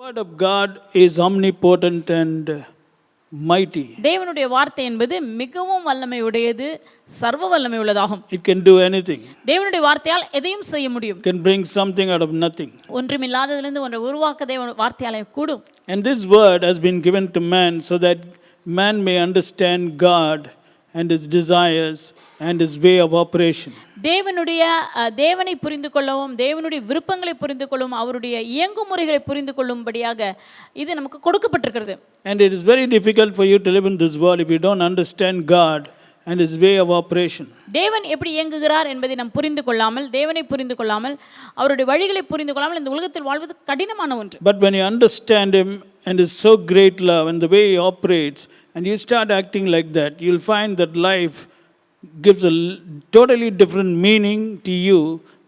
word of God is omnipotent and mighty. தேவனுடைய வார்த்தை என்பது மிகவும் வல்லமை உடையது, சர்வ வல்லமை உள்ளதாகும். It can do anything. தேவனுடைய வார்த்தையால் எதையும் செய்ய முடியும். Can bring something out of nothing. ஒன்றுமில்லாததிலிருந்து ஒன்றை உருவாக்க தேவனுடைய வார்த்தையாலே கூடும். And this word has been given to man so that man may understand God and his desires and his way of operation. தேவனை புரிந்து கொள்ளவும், தேவனுடைய விருப்பங்களை புரிந்து கொள்ளவும், அவருடைய இயங்குமுறைகளை புரிந்து கொள்ளும்படியாக இது நமக்கு கொடுக்கப்பட்டிருக்கிறது. And it is very difficult for you to live in this world if you don't understand God and his way of operation. தேவன் எப்படி இயங்குகிறார் என்பதை நாம் புரிந்து கொள்ளாமல், தேவனை புரிந்து கொள்ளாமல், அவருடைய வழிகளை புரிந்து கொள்ளாமல் இந்த உலகத்தில் வாழ்வது கடினமான ஒன்று. But when you understand him and his so great love and the way he operates and you start acting like that, you'll find that life gives a totally different meaning to you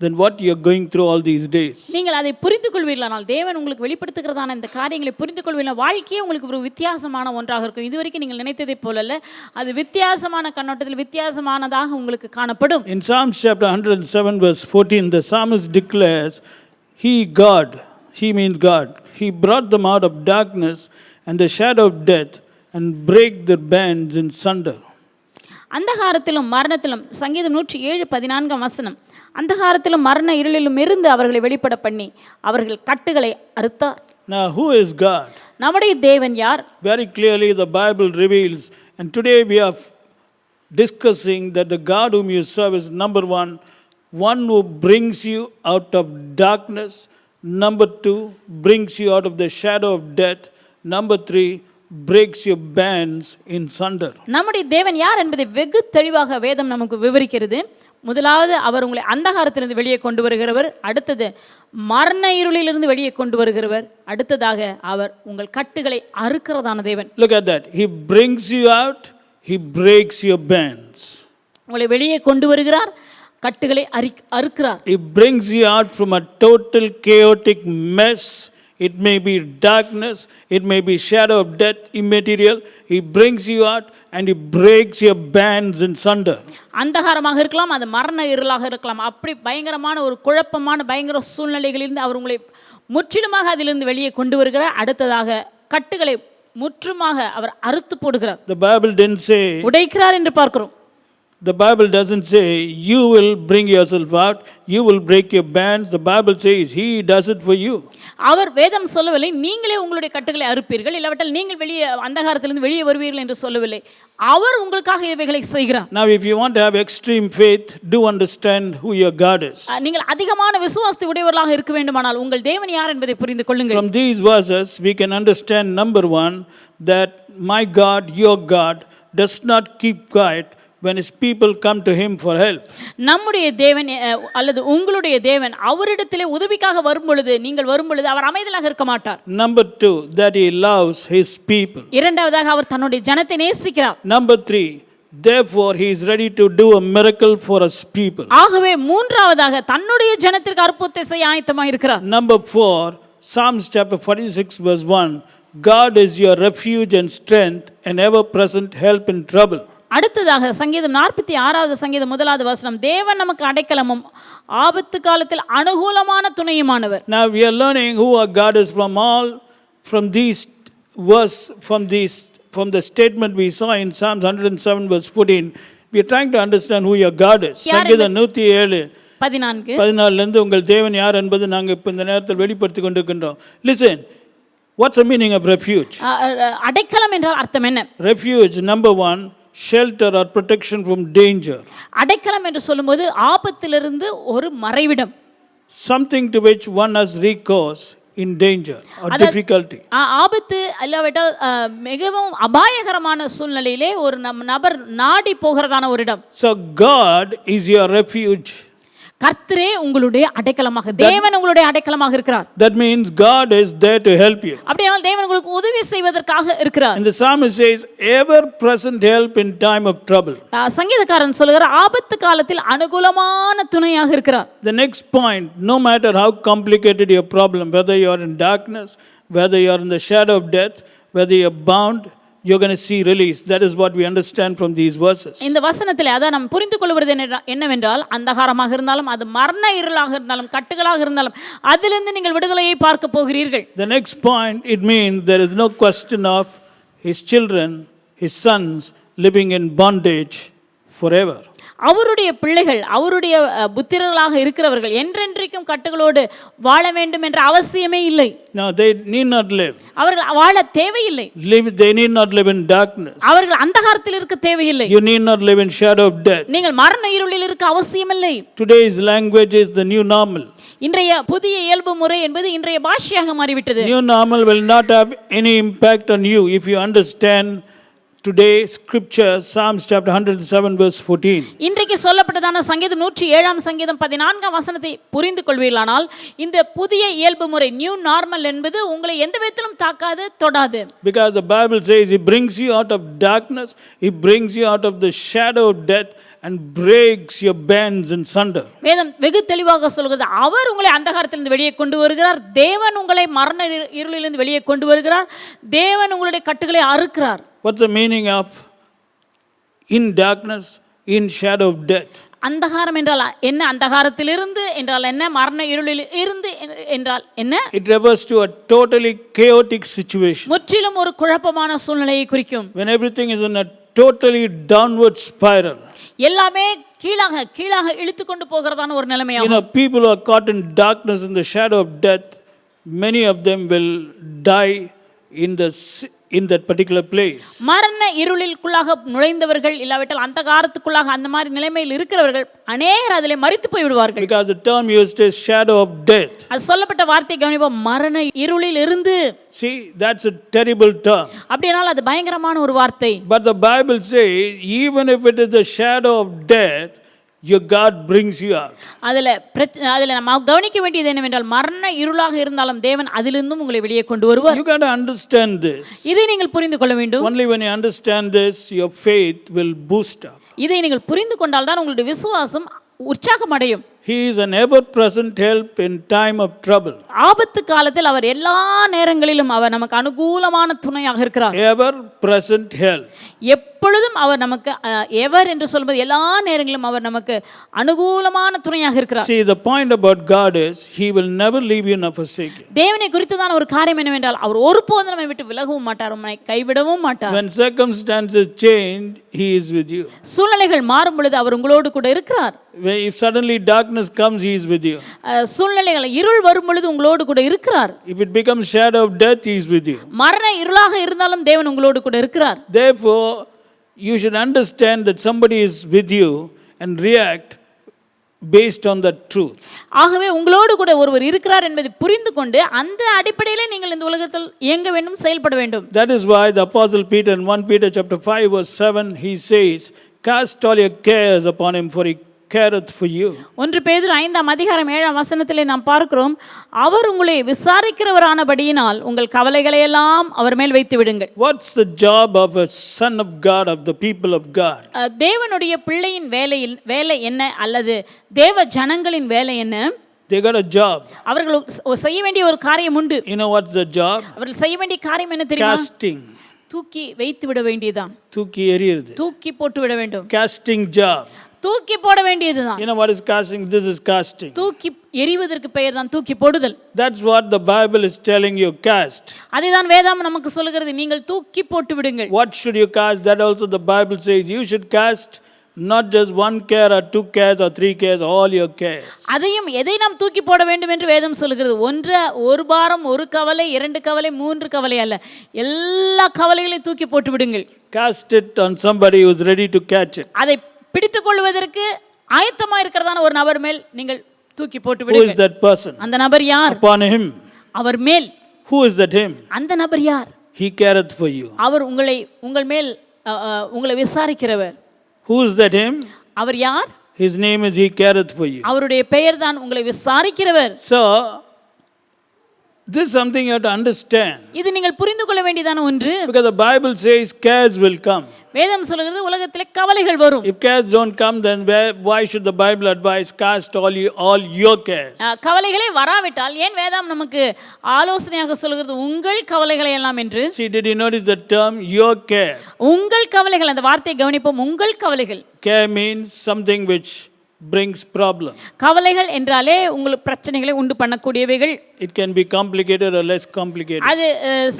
than what you are going through all these days. நீங்கள் அதை புரிந்து கொள்வீர்களானால், தேவன் உங்களுக்கு வெளிப்படுத்துகிறதான இந்த காரியங்களை புரிந்து கொள்வீர்கள், வாழ்க்கையே உங்களுக்கு ஒரு வித்தியாசமான ஒன்றாக இருக்கும். இதுவரைக்கும் நீங்கள் நினைத்ததை போல அல்ல, அது வித்தியாசமான கண்ணோட்டத்தில் வித்தியாசமானதாக உங்களுக்கு காணப்படும். In Psalms chapter 107 verse 14, the psalmist declares, He God, He means God, He brought them out of darkness and the shadow of death and break their bands in sunder. அந்தகாரத்திலும் மரணத்திலும், சங்கீதம் 107:14 அந்தகாரத்திலும் மரண இருளிலும் இருந்து அவர்களை வெளிப்பட பண்ணி அவர்கள் கட்டுகளை அறுத்தார். Now who is God? நம்முடைய தேவன் யார்? Very clearly the Bible reveals, and today we are discussing that the God whom you serve is number one who brings you out of darkness, number 2 brings you out of the shadow of death, number 3 breaks your bands in sunder. நம்முடைய தேவன் யார் என்பதை வெகு தெளிவாக வேதம் நமக்கு விவரிக்கிறது. முதலாவது அவர் உங்களை அந்தகாரத்திலிருந்து வெளியே கொண்டு வருகிறவர், அடுத்தது மரண இருளிலிருந்து வெளியே கொண்டு வருகிறவர், அடுத்ததாக அவர் உங்கள் கட்டுகளை அறுக்கிறதான தேவன். Look at that. He brings you out, he breaks your bands. உங்களை வெளியே கொண்டு வருகிறார், கட்டுகளை அறுக்கிறார். He brings you out from a total chaotic mess. It may be darkness, it may be shadow of death, immaterial. He brings you out and he breaks your bands in sunder. அந்தகாரமாக இருக்கலாம், அது மரண இருளாக இருக்கலாம், அப்படி பயங்கரமான ஒரு குழப்பமான பயங்கர சூழ்நிலைகளிலிருந்து அவர் உங்களை முற்றிலுமாக அதிலிருந்து வெளியே கொண்டு வருகிறார். அடுத்ததாக கட்டுகளை முற்றுமாக அவர் அறுத்து போடுகிறார். The Bible didn't say, உடைக்கிறார் என்று பார்க்கிறோம். the Bible doesn't say you will bring yourself out, you will break your bands. The Bible says he does it for you. அவர் வேதம் சொல்லவில்லை நீங்களே உங்களுடைய கட்டுகளை அறுப்பீர்கள், இல்லாவிட்டால் நீங்கள் வெளியே அந்தகாரத்திலிருந்து வெளியே வருவீர்கள் என்று சொல்லவில்லை. அவர் உங்களுக்காக இவைகளை செய்கிறார். Now if you want to have extreme faith, do understand who your God is. நீங்கள் அதிகமான விசுவாசத்தை உடையவர்களாக இருக்க வேண்டுமானால் உங்கள் தேவன் யார் என்பதை புரிந்து கொள்ளுங்கள். From these verses we can understand, number 1, that my God, your God, does not keep quiet when his people come to him for help. நம்முடைய தேவன் அல்லது உங்களுடைய தேவன் அவரிடத்திலே உதவிக்காக வரும் பொழுது, நீங்கள் வரும் பொழுது அவர் அமைதலாக இருக்க மாட்டார். Number 2, that he loves his people. இரண்டாவதாக அவர் தன்னுடைய ஜனத்தை நேசிக்கிறார். Number 3, therefore he is ready to do a miracle for his people. ஆகவே மூன்றாவதாக தன்னுடைய ஜனத்திற்கு அற்புதத்தை செய்ய ஆயத்தமாக இருக்கிறார். Number 4, Psalms chapter 46 verse 1, God is your refuge and strength, an ever present help in trouble. அடுத்ததாக சங்கீதம் 46 சங்கீதம் 1 தேவன் நமக்கு அடைக்கலமும் ஆபத்து காலத்தில் அனுகூலமான துணையுமானவர். Now we are learning who our God is from these verse from the statement we saw in Psalms 107 verse 14. We are trying to understand who your God is. சங்கீதம் 107 14 இருந்து உங்கள் தேவன் யார் என்பது நாங்கள் இப்போ இந்த நேரத்தில் வெளிப்படுத்திக் கொண்டிருக்கின்றோம். Listen, what's the meaning of refuge? அடைக்கலம் என்றால் அர்த்தம் என்ன? Refuge, number 1, shelter or protection from danger. அடைக்கலம் என்று சொல்லும்போது ஆபத்திலிருந்து ஒரு மறைவிடம், something to which one has recourse in danger or difficulty. ஆபத்து இல்லாவிட்டால் மிகவும் அபாயகரமான சூழ்நிலையிலே ஒரு நபர் நாடி போகிறதான ஒரு இடம். So God is your refuge. கர்த்தரே உங்களுடைய அடைக்கலமாக, தேவன் உங்களுடைய அடைக்கலமாக இருக்கிறார். That means God is there to help you. அப்படியானால் தேவன் உங்களுக்கு உதவி செய்வதற்காக இருக்கிறார். And the psalmist says ever present help in time of trouble. சங்கீதக்காரன் சொல்கிறார் ஆபத்து காலத்தில் அனுகூலமான துணையாக இருக்கிறார். The next point, no matter how complicated your problem, whether you are in darkness, whether you are in the shadow of death, whether you are bound, you're going to see release. That is what we understand from these verses. இந்த வசனத்திலே அதான் நாம் புரிந்து கொள்வது என்னவென்றால் அந்தகாரமாக இருந்தாலும் அது மரண இருளாக இருந்தாலும் கட்டுகளாக இருந்தாலும் அதிலிருந்து நீங்கள் விடுதலையை பார்க்க போகிறீர்கள். The next point, it means there is no question of his children, his sons living in bondage forever. அவருடைய பிள்ளைகள் அவருடைய புத்திரர்களாக இருக்கிறவர்கள் என்றென்றைக்கும் கட்டுகளோடு வாழ வேண்டும் என்ற அவசியமே இல்லை. Now they need not live. அவர்கள் வாழ தேவையில்லை. They need not live in darkness. அவர்கள் அந்தகாரத்தில் இருக்க தேவையில்லை. You need not live in shadow of death. நீங்கள் மரண இருளில் இருக்க அவசியமில்லை. Today's language is the new normal. இன்றைய புதிய இயல்பு முறை என்பது இன்றைய பாஷையாக மாறிவிட்டது. New normal will not have any impact on you if you understand today's scripture, Psalms chapter 107 verse 14. இன்றைக்கு சொல்லப்பட்டதான சங்கீதம் 107 சங்கீதம் 14 வசனத்தை புரிந்து கொள்வீர்களானால் இந்த புதிய இயல்பு முறை நியூ நார்மல் என்பது உங்களை எந்த விதத்திலும் தாக்காது தொடாது. Because the Bible says he brings you out of darkness, he brings you out of the shadow of death and breaks your bands in sunder. வேதம் வெகு தெளிவாக சொல்கிறது அவர் உங்களை அந்தகாரத்திலிருந்து வெளியே கொண்டு வருகிறார். தேவன் உங்களை மரண இருளிலிருந்து வெளியே கொண்டு வருகிறார். தேவன் உங்களுடைய கட்டுகளை அறுக்கிறார். What's the meaning of in darkness, in shadow of death? அந்தகாரம் என்றால் என்ன? அந்தகாரத்திலிருந்து என்றால் என்ன? மரண இருளில் இருந்து என்றால் என்ன? It refers to a totally chaotic situation. முற்றிலும் ஒரு குழப்பமான சூழ்நிலையை குறிக்கும். When everything is in a totally downward spiral. எல்லாமே கீழாக கீழாக இழுத்து கொண்டு போகிறதான ஒரு நிலைமையாகும். People who are caught in darkness in the shadow of death, many of them will die in that particular place. மரண இருளிற்குள்ளாக நுழைந்தவர்கள் இல்லாவிட்டால் அந்தகாரத்துக்குள்ளாக அந்த மாதிரி நிலைமையில் இருக்கிறவர்கள் அநேகர் அதிலே மரித்து போய் விடுவார்கள். Because the term used is shadow of death. அது சொல்லப்பட்ட வார்த்தை கவனிப்போம், மரண இருளில் இருந்து. See, that's a terrible term. அப்படினால் அது பயங்கரமான ஒரு வார்த்தை. But the Bible says even if it is the shadow of death, your God brings you out. அதில் நம்ம கவனிக்க வேண்டியது என்னவென்றால் மரண இருளாக இருந்தாலும் தேவன் அதிலிருந்தும் உங்களை வெளியே கொண்டு வருவார். You got to understand this. இதை நீங்கள் புரிந்து கொள்ள வேண்டும். Only when you understand this, your faith will boost up. இதை நீங்கள் புரிந்து கொண்டால் தான் உங்களுடைய விசுவாசம் உற்சாகம் அடையும். He is an ever-present help in time of trouble. ஆபத்து காலத்தில் அவர் எல்லா நேரங்களிலும் அவர் நமக்கு அனுகூலமான துணையாக இருக்கிறார். Ever-present help. எப்பொழுதும் அவர் நமக்கு எவர் என்று சொல்வது எல்லா நேரங்களிலும் அவர் நமக்கு அனுகூலமான துணையாக இருக்கிறார். See, the point about God is he will never leave you nor forsake you. தேவனை குறித்ததான ஒரு காரியம் என்னவென்றால் அவர் ஒருபோதும் நம்மை விட்டு விலகவும் மாட்டார், நம்மை கைவிடவும் மாட்டார். When circumstances change, he is with you. சூழ்நிலைகள் மாறும் பொழுது அவர் உங்களோடு கூட இருக்கிறார். If suddenly darkness comes, he is with you. சூழ்நிலைகள் இருள் வரும் பொழுது உங்களோடு கூட இருக்கிறார். If it becomes shadow of death, he is with you. மரண இருளாக இருந்தாலும் தேவன் உங்களோடு கூட இருக்கிறார். Therefore, you should understand that somebody is with you and react based on that truth. ஆகவே உங்களோடு கூட ஒருவர் இருக்கிறார் என்பதை புரிந்து கொண்டு அந்த அடிப்படையிலே நீங்கள் இந்த உலகத்தில் இயங்க வேண்டும், செயல்பட வேண்டும். That is why the apostle Peter in 1 Peter chapter 5 verse 7 he says, cast all your cares upon him for he careth for you. 1 பேதுரு 5 அதிகாரம் 7 வசனத்திலே நாம் பார்க்கிறோம், அவர் உங்களை விசாரிக்கிறவரானபடியினால் உங்கள் கவலைகளை எல்லாம் அவர் மேல் வைத்து விடுங்கள். What's the job of a son of God, of the people of God? தேவனுடைய பிள்ளையின் வேலை என்ன அல்லது தேவ ஜனங்களின் வேலை என்ன? They got a job. அவர்கள் செய்ய வேண்டிய ஒரு காரியம் உண்டு. You know what's the job? அவர்கள் செய்ய வேண்டிய காரியம் என்ன தெரியுமா? Casting. தூக்கி வைத்து விட வேண்டியதுதான். தூக்கி எறியறது. தூக்கி போட்டு விட வேண்டும். Casting job. தூக்கி போட வேண்டியதுதான். You know what is casting? This is casting. தூக்கி எறிவதற்கு பெயர் தான் தூக்கி போடுதல். That's what the Bible is telling you, cast. அதுதான் வேதம் நமக்கு சொல்கிறது, நீங்கள் தூக்கி போட்டு விடுங்கள். What should you cast? That also the Bible says you should cast not just one care or two cares or three cares, all your cares. அதையும் எதை நாம் தூக்கி போட வேண்டும் என்று வேதம் சொல்கிறது, ஒரு பாரம், ஒரு கவலை, 2 கவலை, 3 கவலை அல்ல, எல்லா கவலைகளையும் தூக்கி போட்டு விடுங்கள். Cast it on somebody who is ready to catch it. அதை பிடித்துக் கொள்வதற்கு ஆயத்தமா இருக்கிறதான ஒரு நபர் மேல் நீங்கள் தூக்கி போட்டு விடுங்கள். Who is that person? அந்த நபர் யார்? Upon him. அவர் மேல். Who is that him? அந்த நபர் யார்? He careth for you. அவர் உங்கள் மேல் உங்களை விசாரிக்கிறவர். Who is that him? அவர் யார்? His name is he careth for you. அவருடைய பெயர் தான் உங்களை விசாரிக்கிறவர். So This is something you have to understand. இது நீங்கள் புரிந்து கொள்ள வேண்டியதான ஒன்று. Because the Bible says cares will come. வேதம் சொல்கிறது உலகத்திலே கவலைகள் வரும். If cares don't come, then why should the Bible advise cast all your cares? கவலைகளே வராவிட்டால் ஏன் வேதம் நமக்கு ஆலோசனையாக சொல்கிறது உங்கள் கவலைகளை எல்லாம் என்று? See, did you notice the term your care? உங்கள் கவலைகள், அந்த வார்த்தையை கவனிப்போம். உங்கள் கவலைகள். Care means something which brings problem. கவலைகள் என்றாலே உங்களுக்கு பிரச்சனைகளை உண்டு பண்ணக்கூடியவைகள். It can be complicated or less complicated. அது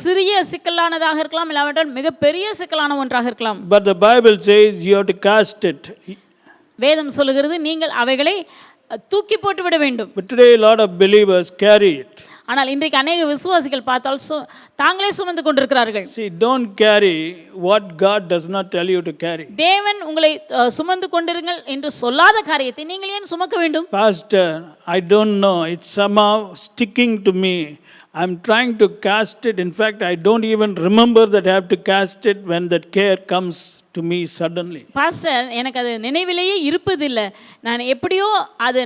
சிறிய சிக்கலானதாக இருக்கலாம், இல்லாவிட்டால் மிகப்பெரிய சிக்கலான ஒன்றாக இருக்கலாம். But the Bible says you have to cast it. வேதம் சொல்லுகிறது நீங்கள் அவைகளை தூக்கி போட்டு விட வேண்டும். But today a lot of believers carry it. ஆனால் இன்றைக்கு அநேக விசுவாசிகள் பார்த்தால் தாங்களே சுமந்து கொண்டிருக்கிறார்கள். See, don't carry what God does not tell you to carry. தேவன் உங்களை சுமந்து கொண்டிருங்கள் என்று சொல்லாத காரியத்தை நீங்கள் ஏன் சுமக்க வேண்டும்? Pastor, I don't know, it's somehow sticking to me. I'm trying to cast it. In fact, I don't even remember that I have to cast it when that care comes to me suddenly. Pastor, எனக்கு அது நினைவிலேயே இருப்பதில்லை. நான் எப்படியோ அது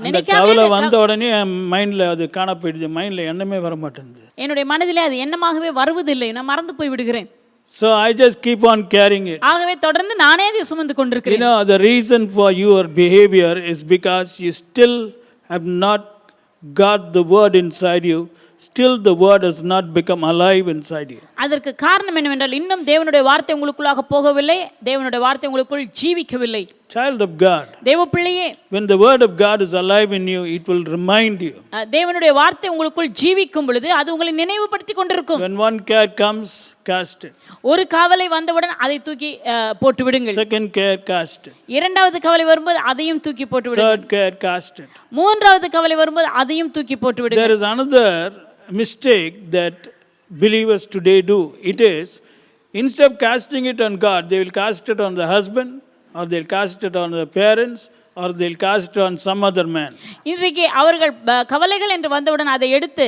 அந்த கவலை வந்த உடனே என் மைண்ட்ல அது காண போயிடுது. மைண்ட்ல எண்ணமே வர மாட்டேங்குது. என்னுடைய மனதிலே அது எண்ணமாகவே வருவதில்லை. நான் மறந்து போய் விடுகிறேன். So I just keep on carrying it. ஆகவே தொடர்ந்து நானே அதை சுமந்து கொண்டிருக்கிறேன். You know, the reason for your behavior is because you still have not got the word inside you. Still the word has not become alive inside you. அதற்கு காரணம் என்னவென்றால் இன்னும் தேவனுடைய வார்த்தை உங்களுக்குள்ளாக போகவில்லை. தேவனுடைய வார்த்தை உங்களுக்குள் ஜீவிக்கவில்லை. Child of God, தேவ பிள்ளையே, when the word of God is alive in you, it will remind you. தேவனுடைய வார்த்தை உங்களுக்குள் ஜீவிக்கும் பொழுது அது உங்களை நினைவுபடுத்தி கொண்டிருக்கும். When one care comes, cast it. ஒரு கவலை வந்தவுடன் அதை தூக்கி போட்டு விடுங்கள். Second care, cast it. இரண்டாவது கவலை வரும்போது அதையும் தூக்கி போட்டு விடுங்கள். Third care, cast it. மூன்றாவது கவலை வரும்போது அதையும் தூக்கி போட்டு விடுங்கள். There is another mistake that believers today do. It is, instead of casting it on God, they will cast it on the husband, or they'll cast it on the parents, or they'll cast it on some other man. இன்றைக்கு அவர்கள் கவலைகள் என்று வந்தவுடன் அதை எடுத்து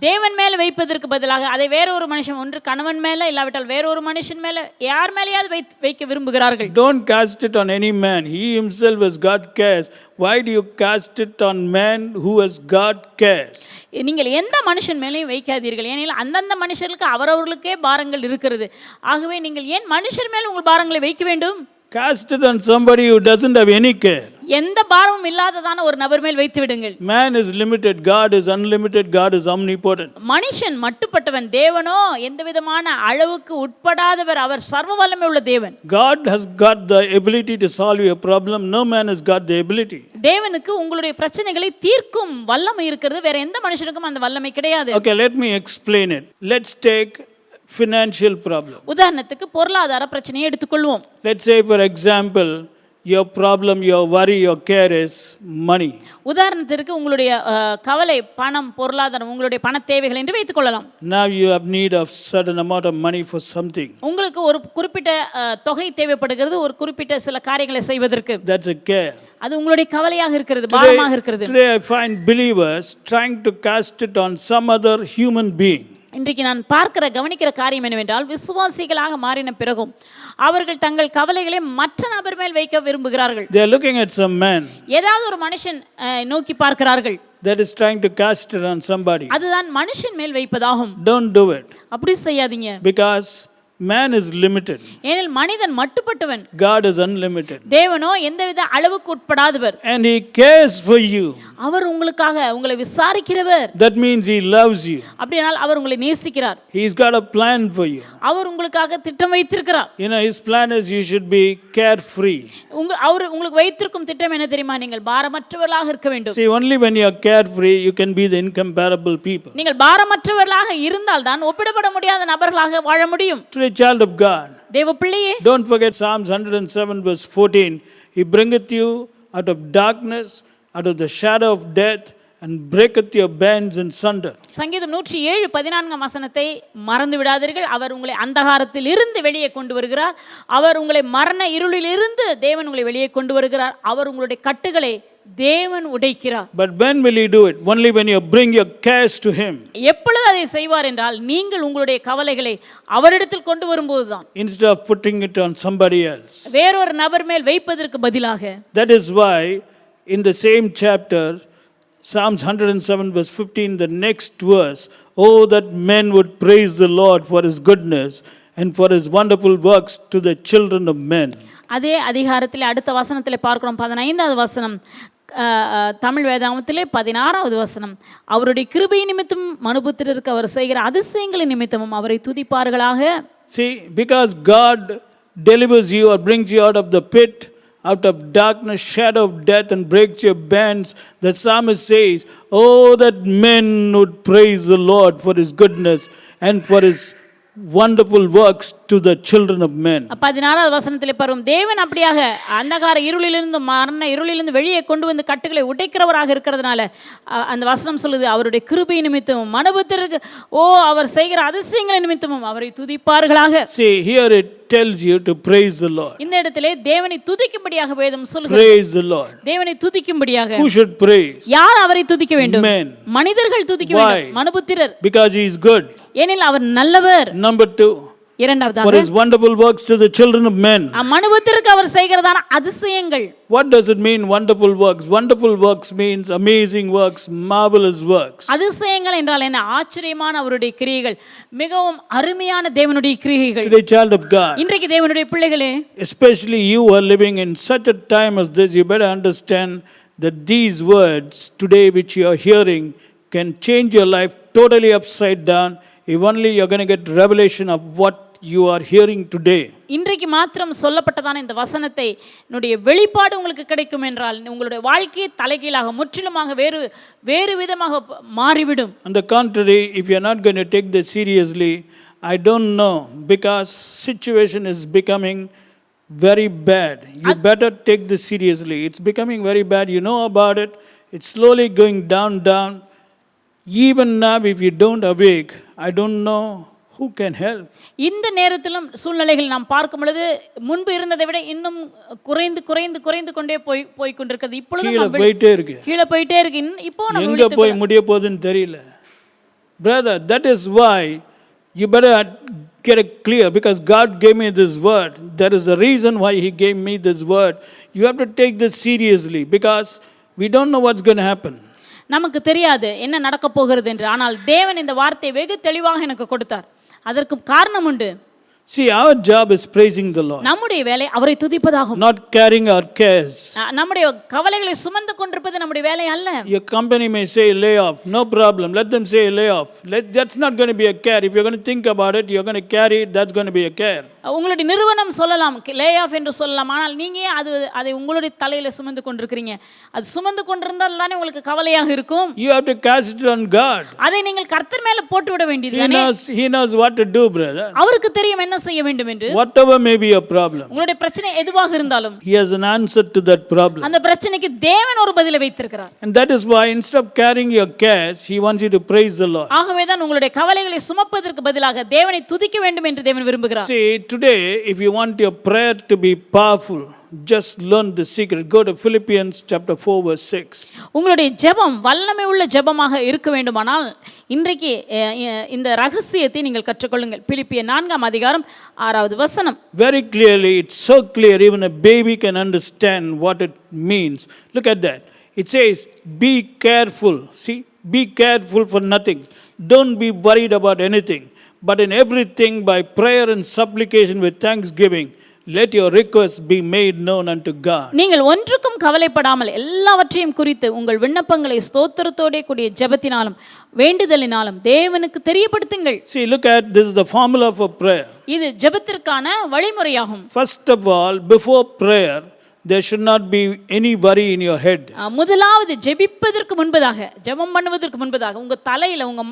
தேவன் மேலே வைப்பதற்கு பதிலாக அதை வேற ஒரு மனுஷன், ஒன்று கணவன் மேலே இல்லாவிட்டால் வேற ஒரு மனுஷன் மேலே, யார் மேலேயாவது வைக்க விரும்புகிறார்கள். Don't cast it on any man. He himself has got cares. Why do you cast it on man who has got cares? நீங்கள் எந்த மனுஷன் மேலேயும் வைக்காதீர்கள். ஏனெனில் அந்தந்த மனுஷர்களுக்கு அவரவர்களுக்கே பாரங்கள் இருக்கிறது. ஆகவே நீங்கள் ஏன் மனுஷர் மேலே உங்கள் பாரங்களை வைக்க வேண்டும்? Cast it on somebody who doesn't have any care. எந்த பாரமும் இல்லாததான ஒரு நபர் மேல் வைத்து விடுங்கள். Man is limited, God is unlimited, God is omnipotent. மனுஷன் மட்டுப்பட்டவன், தேவனோ எந்த விதமான அளவுக்கு உட்படாதவர், அவர் சர்வ வல்லமை உள்ள தேவன். God has got the ability to solve your problem. No man has got the ability. தேவனுக்கு உங்களுடைய பிரச்சனைகளை தீர்க்கும் வல்லமை இருக்கிறது. வேற எந்த மனுஷனுக்கும் அந்த வல்லமை கிடையாது. Okay, let me explain it. Let's take financial problem. உதாரணத்துக்கு பொருளாதார பிரச்சனையை எடுத்துக்கொள்வோம். Let's say for example, your problem, your worry, your care is money. உதாரணத்திற்கு உங்களுடைய கவலை பணம், பொருளாதாரம், உங்களுடைய பண தேவைகள் என்று வைத்துக் கொள்ளலாம். Now you have need of certain amount of money for something. உங்களுக்கு ஒரு குறிப்பிட்ட தொகை தேவைப்படுகிறது ஒரு குறிப்பிட்ட சில காரியங்களை செய்வதற்கு. That's a care. அது உங்களுடைய கவலையாக இருக்கிறது, பாரமாக இருக்கிறது. Today I find believers trying to cast it on some other human being. இன்றைக்கு நான் கவனிக்கிற காரியம் என்னவென்றால், விசுவாசிகளாக மாறின பிறகும் அவர்கள் தங்கள் கவலைகளை மற்ற நபர் மேல் வைக்க விரும்புகிறார்கள். They are looking at some man. ஏதாவது ஒரு மனுஷன் நோக்கி பார்க்கிறார்கள். That is trying to cast it on somebody. அதுதான் மனுஷன் மேல் வைப்பதாகும். Don't do it. அப்படி செய்யாதீங்க. Because man is limited. ஏனெனில் மனிதன் மட்டுப்பட்டவன். God is unlimited. தேவனோ எந்தவித அளவுக்கு உட்படாதவர். And he cares for you. அவர் உங்களை விசாரிக்கிறவர். That means he loves you. அப்படினால் அவர் உங்களை நேசிக்கிறார். He's got a plan for you. அவர் உங்களுக்காக திட்டம் வைத்திருக்கிறார். You know, his plan is you should be carefree. அவர் உங்களுக்கு வைத்திருக்கும் திட்டம் என்ன தெரியுமா? நீங்கள் பாரமற்றவர்களாக இருக்க வேண்டும். See, only when you are carefree you can be the incomparable people. நீங்கள் பாரமற்றவர்களாக இருந்தால் தான் ஒப்பிடப்பட முடியாத நபர்களாக வாழ முடியும். Child of God, தேவ பிள்ளையே, don't forget Psalms 107 verse 14. He bringeth you out of darkness, out of the shadow of death, and breaketh your bands in sunder. சங்கீதம் 107:14 வசனத்தை மறந்து விடாதீர்கள். அவர் உங்களை அந்தகாரத்தில் இருந்து வெளியே கொண்டு வருகிறார். அவர் உங்களை மரண இருளில் இருந்து தேவன் உங்களை வெளியே கொண்டு வருகிறார். அவர் உங்களுடைய கட்டுகளை தேவன் உடைக்கிறார். But when will he do it? Only when you bring your cares to him. எப்பொழுது அதை செய்வார் என்றால், நீங்கள் உங்களுடைய கவலைகளை அவரிடத்தில் கொண்டு வரும்போதுதான். Instead of putting it on somebody else. வேறொரு நபர் மேல் வைப்பதற்கு பதிலாக. That is why in the same chapter Psalms 107 verse 15, the next verse, oh that men would praise the Lord for his goodness and for his wonderful works to the children of men. அதே அதிகாரத்தில் அடுத்த வசனத்தில் பார்க்கிறோம் 15வது வசனம், தமிழ் வேதாகமத்திலே 16வது வசனம், அவருடைய கிருபை நிமித்தம் மனுபுத்திரருக்கு அவர் செய்கிற அதிசயங்களின் நிமித்தமும் அவரை துதிப்பார்களாக. See, because God delivers you or brings you out of the pit, out of darkness, shadow of death, and breaks your bands, the psalmist says, oh that men would praise the Lord for his goodness and for his wonderful works to the children of men. 16வது வசனத்திலே பாருங்க, தேவன் அப்படியாக அந்தகார இருளிலிருந்து மரண இருளிலிருந்து வெளியே கொண்டு வந்து கட்டுகளை உடைக்கிறவராக இருக்கிறதுனால அந்த வசனம் சொல்லுது, அவருடைய கிருபை நிமித்தமும் மனுபுத்திரருக்கு அவர் செய்கிற அதிசயங்களின் நிமித்தமும் அவரை துதிப்பார்களாக. See, here it tells you to praise the Lord. இந்த இடத்திலே தேவனை துதிக்கும்படியாக வேதம் சொல்கிறது. Praise the Lord. தேவனை துதிக்கும்படியாக. Who should praise? யார் அவரை துதிக்க வேண்டும்? Men. மனிதர்கள் துதிக்க வேண்டும். மனுபுத்திரர். Because he is good. ஏனெனில் அவர் நல்லவர். Number 2, இரண்டாவதாக, for his wonderful works to the children of men. மனுபுத்திரருக்கு அவர் செய்கிறதான அதிசயங்கள். What does it mean, wonderful works? Wonderful works means amazing works, marvelous works. அதிசயங்கள் என்றால் என்ன? ஆச்சரியமான அவருடைய கிரியைகள், மிகவும் அருமையான தேவனுடைய கிரியைகள். Today, child of God, இன்றைக்கு தேவனுடைய பிள்ளைகளே, especially you are living in such a time as this, you better understand that these words today which you are hearing can change your life totally upside down if only you're going to get revelation of what you are hearing today. இன்றைக்கு மாத்திரம் சொல்லப்பட்டதான இந்த வசனத்தை என்னுடைய வெளிப்பாடு உங்களுக்கு கிடைக்கும் என்றால் உங்களுடைய வாழ்க்கையை தலைகீழாக முற்றிலுமாக வேறு விதமாக மாறிவிடும். On the contrary, if you are not going to take this seriously, I don't know, because situation is becoming very bad. You better take this seriously. It's becoming very bad. You know about it. It's slowly going down. Even now, if you don't awake, I don't know who can help. இந்த நேரத்திலும் சூழ்நிலைகள் நாம் பார்க்கும் பொழுது முன்பு இருந்ததை விட இன்னும் குறைந்து கொண்டே போய் கொண்டிருக்கிறது. இப்பொழுது கீழே போயிட்டே இருக்கு. இப்போ நம்ம எங்க போய் முடிய போகுதுன்னு தெரியல. Brother, that is why you better get it clear, because God gave me this word. There is a reason why he gave me this word. You have to take this seriously, because we don't know what's going to happen. நமக்கு தெரியாது என்ன நடக்க போகிறது என்று, ஆனால் தேவன் இந்த வார்த்தையை வெகு தெளிவாக எனக்கு கொடுத்தார். அதற்கு காரணம் உண்டு. See, our job is praising the Lord. நம்முடைய வேலை அவரை துதிப்பதாகும். Not carrying our cares. நம்முடைய கவலைகளை சுமந்து கொண்டிருப்பது நம்முடைய வேலை அல்ல. Your company may say lay off, no problem. Let them say lay off. That's not going to be a care. If you're going to think about it, you're going to carry it, that's going to be a care. உங்களுடைய நிறுவனம் சொல்லலாம் lay off என்று சொல்லலாம், ஆனால் நீங்க அதை உங்களுடைய தலையில சுமந்து கொண்டிருக்கிறீங்க. அது சுமந்து கொண்டிருந்தால் தானே உங்களுக்கு கவலையாக இருக்கும். You have to cast it on God. அதை நீங்கள் கர்த்தர் மேல போட்டு விட வேண்டியதுதானே. He knows what to do, brother. அவருக்கு தெரியும் என்ன செய்ய வேண்டும் என்று. Whatever may be your problem, உங்களுடைய பிரச்சனை எதுவாக இருந்தாலும் he has an answer to that problem. அந்த பிரச்சனைக்கு தேவன் ஒரு பதிலை வைத்திருக்கிறார். And that is why instead of carrying your cares, he wants you to praise the Lord. ஆகவே தான் உங்களுடைய கவலைகளை சுமப்பதற்கு பதிலாக தேவனை துதிக்க வேண்டும் என்று தேவன் விரும்புகிறார். See, today if you want your prayer to be powerful, just learn the secret. Go to Philippians chapter 4 verse 6. உங்களுடைய ஜெபம் வல்லமை உள்ள ஜெபமாக இருக்க வேண்டுமானால் இன்றைக்கு இந்த ரகசியத்தை நீங்கள் கற்றுக்கொள்ளுங்கள். பிலிப்பியர் 4ஆம் அதிகாரம் 6வது வசனம். Very clearly, it's so clear, even a baby can understand what it means. Look at that. It says, be careful. See, be careful for nothing. Don't be worried about anything, but in everything by prayer and supplication with thanksgiving, let your requests be made known unto God. நீங்கள் ஒன்றுக்கும் கவலைப்படாமல் எல்லாவற்றையும் குறித்து உங்கள் விண்ணப்பங்களை ஸ்தோத்திரத்தோடே கூடிய ஜெபத்தினாலும் வேண்டுதலினாலும் தேவனுக்கு தெரியப்படுத்துங்கள். See, look at this is the formula for prayer. இது ஜெபத்திற்கான வழிமுறையாகும். First of all, before prayer, there should not be any worry in your head. முதலாவது ஜெபிப்பதற்கு முன்பதாக, ஜெபம் பண்ணுவதற்கு முன்பதாக உங்க தலையில உங்க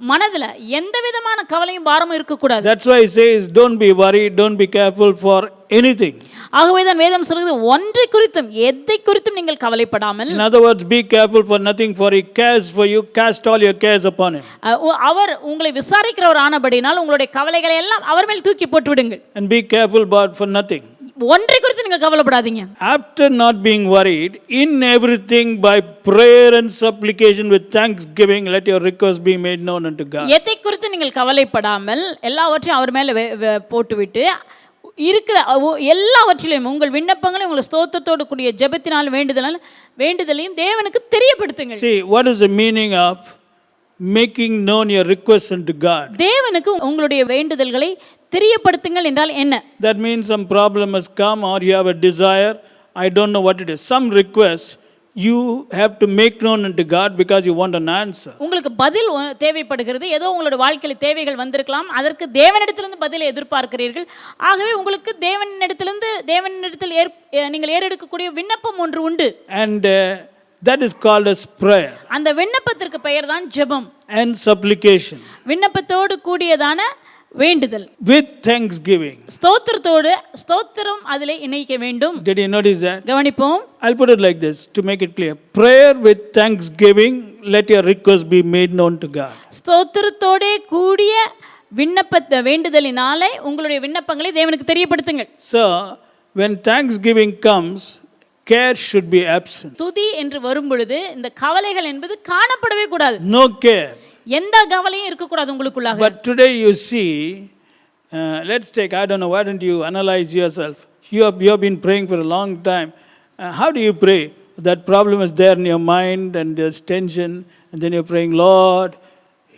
மனதுல எந்த விதமான கவலையும் பாரமும் இருக்க கூடாது. That's why it says don't be worried, don't be careful for anything. ஆகவே தான் வேதம் சொல்கிறது ஒன்றை குறித்தும் எதை குறித்தும் நீங்கள் கவலைப்படாமல். In other words, be careful for nothing, for he cares for you. Cast all your cares upon him. அவர் உங்களை விசாரிக்கிறவர் ஆனபடினால் உங்களுடைய கவலைகளை எல்லாம் அவர் மேல் தூக்கி போட்டு விடுங்கள். And be careful for nothing. ஒன்றை குறித்து நீங்க கவலைப்படாதீங்க. After not being worried, in everything by prayer and supplication with thanksgiving, let your requests be made known unto God. எதை குறித்து நீங்கள் கவலைப்படாமல் எல்லாவற்றையும் அவர் மேல போட்டுவிட்டு இருக்கிற எல்லாவற்றிலையும் உங்கள் விண்ணப்பங்களையும் உங்கள் ஸ்தோத்திரத்தோடு கூடிய ஜெபத்தினால் வேண்டுதலையும் தேவனுக்கு தெரியப்படுத்துங்கள். See, what is the meaning of making known your request unto God? தேவனுக்கு உங்களுடைய வேண்டுதல்களை தெரியப்படுத்துங்கள் என்றால் என்ன? That means some problem has come or you have a desire, I don't know what it is, some request you have to make known unto God because you want an answer. உங்களுக்கு பதில் தேவைப்படுகிறது. ஏதோ உங்களுடைய வாழ்க்கையில் தேவைகள் வந்திருக்கலாம், அதற்கு தேவனிடத்திலிருந்து பதிலை எதிர்பார்க்கிறீர்கள். ஆகவே உங்களுக்கு தேவனிடத்தில் நீங்கள் ஏறெடுக்கக்கூடிய விண்ணப்பம் ஒன்று உண்டு. And that is called as prayer. அந்த விண்ணப்பத்திற்கு பெயர் தான் ஜெபம் And supplication. விண்ணப்பத்தோடு கூடியதான வேண்டுதல். With thanksgiving. ஸ்தோத்திரம் அதிலே இணைக்க வேண்டும். Did you notice that? கவனிப்போம். I'll put it like this to make it clear. Prayer with thanksgiving, let your request be made known to God. ஸ்தோத்திரத்தோடே கூடிய வேண்டுதலினாலே உங்களுடைய விண்ணப்பங்களை தேவனுக்கு தெரியப்படுத்துங்கள். So, when thanksgiving comes, care should be absent. துதி என்று வரும் பொழுது இந்த கவலைகள் என்பது காணப்படவே கூடாது. No care. எந்த கவலையும் இருக்கக்கூடாது உங்களுக்குள்ளாக. But today you see, let's take, I don't know, why don't you analyze yourself? You have been praying for a long time. How do you pray? That problem is there in your mind and there's tension, and then you're praying, Lord,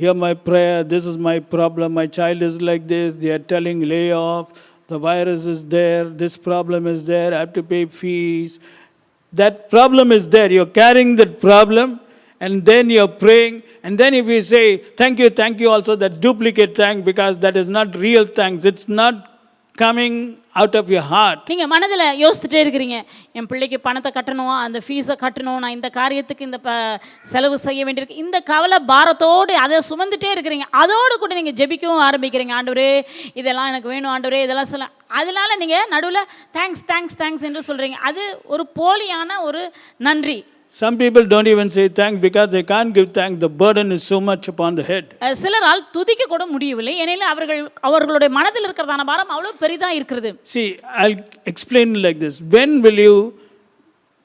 hear my prayer, this is my problem, my child is like this, they are telling lay off, the virus is there, this problem is there, I have to pay fees. That problem is there, you're carrying that problem, and then you're praying, and then if you say thank you also, that's duplicate thank, because that is not real thanks, it's not coming out of your heart. நீங்க மனதில் யோசிச்சுட்டே இருக்கிறீங்க, என் பிள்ளைக்கு பணத்தை கட்டணும், அந்த ஃபீஸை கட்டணும், நான் இந்த காரியத்துக்கு இந்த செலவு செய்ய வேண்டியிருக்கு, இந்த கவலை பாரத்தோடு அதை சுமந்துட்டே இருக்கிறீங்க. அதோடு கூட நீங்கள் ஜெபிக்கவும் ஆரம்பிக்கிறீங்க, ஆண்டவரே இதெல்லாம் எனக்கு வேணும், ஆண்டவரே இதெல்லாம் சொல்ல. அதனால நீங்கள் நடுவில் தேங்க்ஸ் என்று சொல்கிறீங்க. அது ஒரு போலியான ஒரு நன்றி. Some people don't even say thanks because they can't give thanks. The burden is so much upon the head. சிலரால் துதிக்க கூட முடியவில்லை, ஏனெனில் அவர்களுடைய மனதில் இருக்கிறதான பாரம் அவ்வளவு பெரிதா இருக்கிறது. See, I'll explain it like this. When will you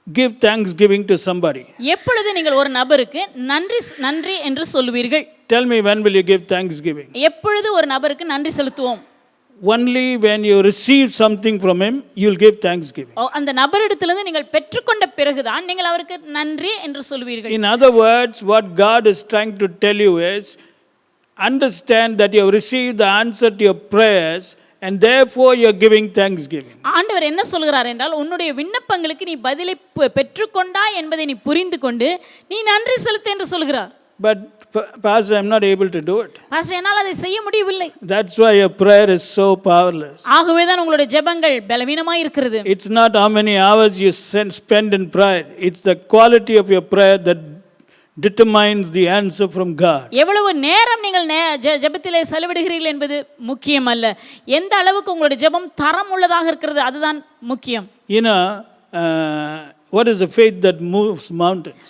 give thanksgiving to somebody? எப்பொழுது நீங்கள் ஒரு நபருக்கு நன்றி என்று சொல்லுவீர்கள்? Tell me, when will you give thanksgiving? எப்பொழுது ஒரு நபருக்கு நன்றி செலுத்துவோம்? Only when you receive something from him, you'll give thanksgiving. அந்த நபரிடத்திலிருந்து நீங்கள் பெற்றுக்கொண்ட பிறகுதான் நீங்கள் அவருக்கு நன்றி என்று சொல்வீர்கள். In other words, what God is trying to tell you is, understand that you have received the answer to your prayers, and therefore you are giving thanksgiving. ஆண்டவர் என்ன சொல்கிறார் என்றால், உன்னுடைய விண்ணப்பங்களுக்கு நீ பதிலை பெற்றுக்கொண்டாய் என்பதை நீ புரிந்து கொண்டு நீ நன்றி செலுத்து என்று சொல்கிறார். But Pastor, I'm not able to do it. Pastor, என்னால் அதை செய்ய முடியவில்லை. That's why your prayer is so powerless. ஆகவே தான் உங்களுடைய ஜெபங்கள் பலவீனமாய் இருக்கிறது. It's not how many hours you spend in prayer. It's the quality of your prayer that determines the answer from God. எவ்வளவு நேரம் நீங்கள் ஜெபத்திலே செலவிடுகிறீர்கள் என்பது முக்கியம் அல்ல, எந்த அளவுக்கு உங்களுடைய ஜெபம் தரம் உள்ளதாக இருக்கிறது அதுதான் முக்கியம். You know, what is the faith that moves mountains?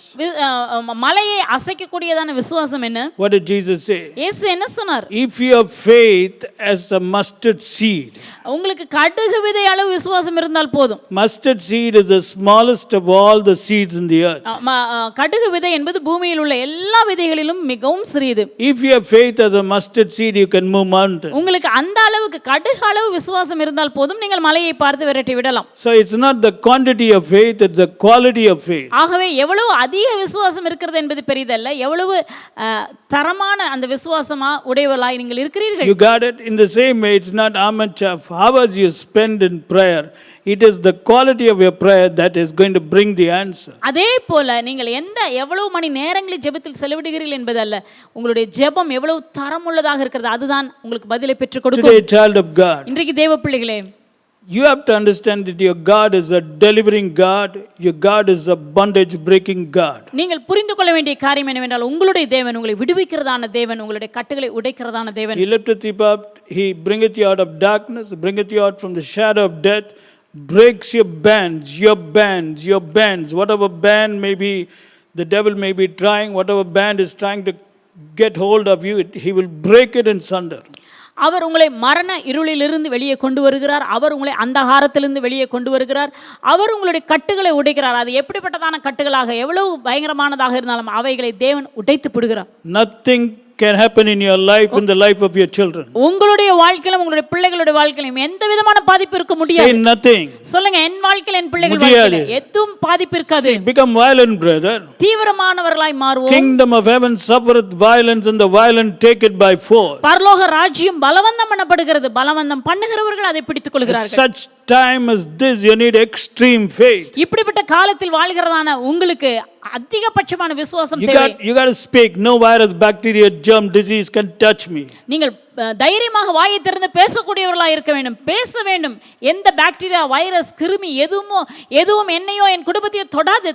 மலையை அசைக்கக்கூடியதான விசுவாசம் என்ன? What did Jesus say? இயேசு என்ன சொன்னார்? If you have faith as a mustard seed. உங்களுக்கு கடுகு விதை அளவு விசுவாசம் இருந்தால் போதும். Mustard seed is the smallest of all the seeds in the earth. கடுகு விதை என்பது பூமியில் உள்ள எல்லா விதைகளிலும் மிகவும் சிறியது. If you have faith as a mustard seed, you can move mountains. உங்களுக்கு அந்த அளவுக்கு கடுகு அளவு விசுவாசம் இருந்தால் போதும், நீங்கள் மலையை பார்த்து விரட்டி விடலாம். So it's not the quantity of faith, it's the quality of faith. ஆகவே எவ்வளவு அதிக விசுவாசம் இருக்கிறது என்பது பெரிதல்ல, எவ்வளவு தரமான அந்த விசுவாசமா உடையவர்களாய் நீங்கள் இருக்கிறீர்கள். You got it? In the same way, it's not how much of hours you spend in prayer, it is the quality of your prayer that is going to bring the answer. அதே போல நீங்கள் எவ்வளவு மணி நேரங்களை ஜெபத்தில் செலவிடுகிறீர்கள் என்பதல்ல, உங்களுடைய ஜெபம் எவ்வளவு தரம் உள்ளதாக இருக்கிறது அதுதான் உங்களுக்கு பதிலை பெற்றுக் கொடுக்கும். Today, child of God, இன்றைக்கு தேவ பிள்ளைகளே, you have to understand that your God is a delivering God, your God is a bondage breaking God. நீங்கள் புரிந்து கொள்ள வேண்டிய காரியம் என்னவென்றால், உங்களுடைய தேவன் உங்களை விடுவிக்கிறதான தேவன், உங்களுடைய கட்டுகளை உடைக்கிறதான தேவன். He lifteth you up, he bringeth you out of darkness, bringeth you out from the shadow of death, breaks your bands, whatever band may be, the devil may be trying, whatever band is trying to get hold of you, he will break it in sunder. அவர் உங்களை மரண இருளிலிருந்து வெளியே கொண்டு வருகிறார், அவர் உங்களை அந்தகாரத்திலிருந்து வெளியே கொண்டு வருகிறார், அவர் உங்களுடைய கட்டுகளை உடைக்கிறார். அது எப்படிப்பட்டதான கட்டுகளாக எவ்வளவு பயங்கரமானதாக இருந்தாலும் அவைகளை தேவன் உடைத்து விடுகிறார். Nothing can happen in your life, in the life of your children. உங்களுடைய வாழ்க்கையிலும் உங்களுடைய பிள்ளைகளுடைய வாழ்க்கையிலும் எந்த விதமான பாதிப்பு இருக்க Say முடியாது. nothing. சொல்லுங்க, என் வாழ்க்கையில என் பிள்ளைகள் முடியாது. வாழ்க்கையில எதுவும் பாதிப்பு இருக்காது. See, become violent, brother. தீவிரமானவர்களாய் மாறுவோம். Kingdom of heaven suffereth violence, and the violent take it by force. பரலோக ராஜ்யம் பலவந்தம் பண்ணப்படுகிறது, பலவந்தம் பண்ணுகிறவர்கள் அதை பிடித்துக் At கொள்கிறார்கள். such time as this, you need extreme faith. இப்படிப்பட்ட காலத்தில் வாழ்கிறதான உங்களுக்கு அதிகபட்சமான விசுவாசம் தேவை. You got to speak. No virus, bacteria, germ, disease can touch me. நீங்கள் தைரியமாக வாயை திறந்து பேசக்கூடியவர்களாக இருக்க வேண்டும், பேச வேண்டும். எந்த பாக்டீரியா, வைரஸ், கிருமி எதுவும் என்னையோ என் குடும்பத்தையோ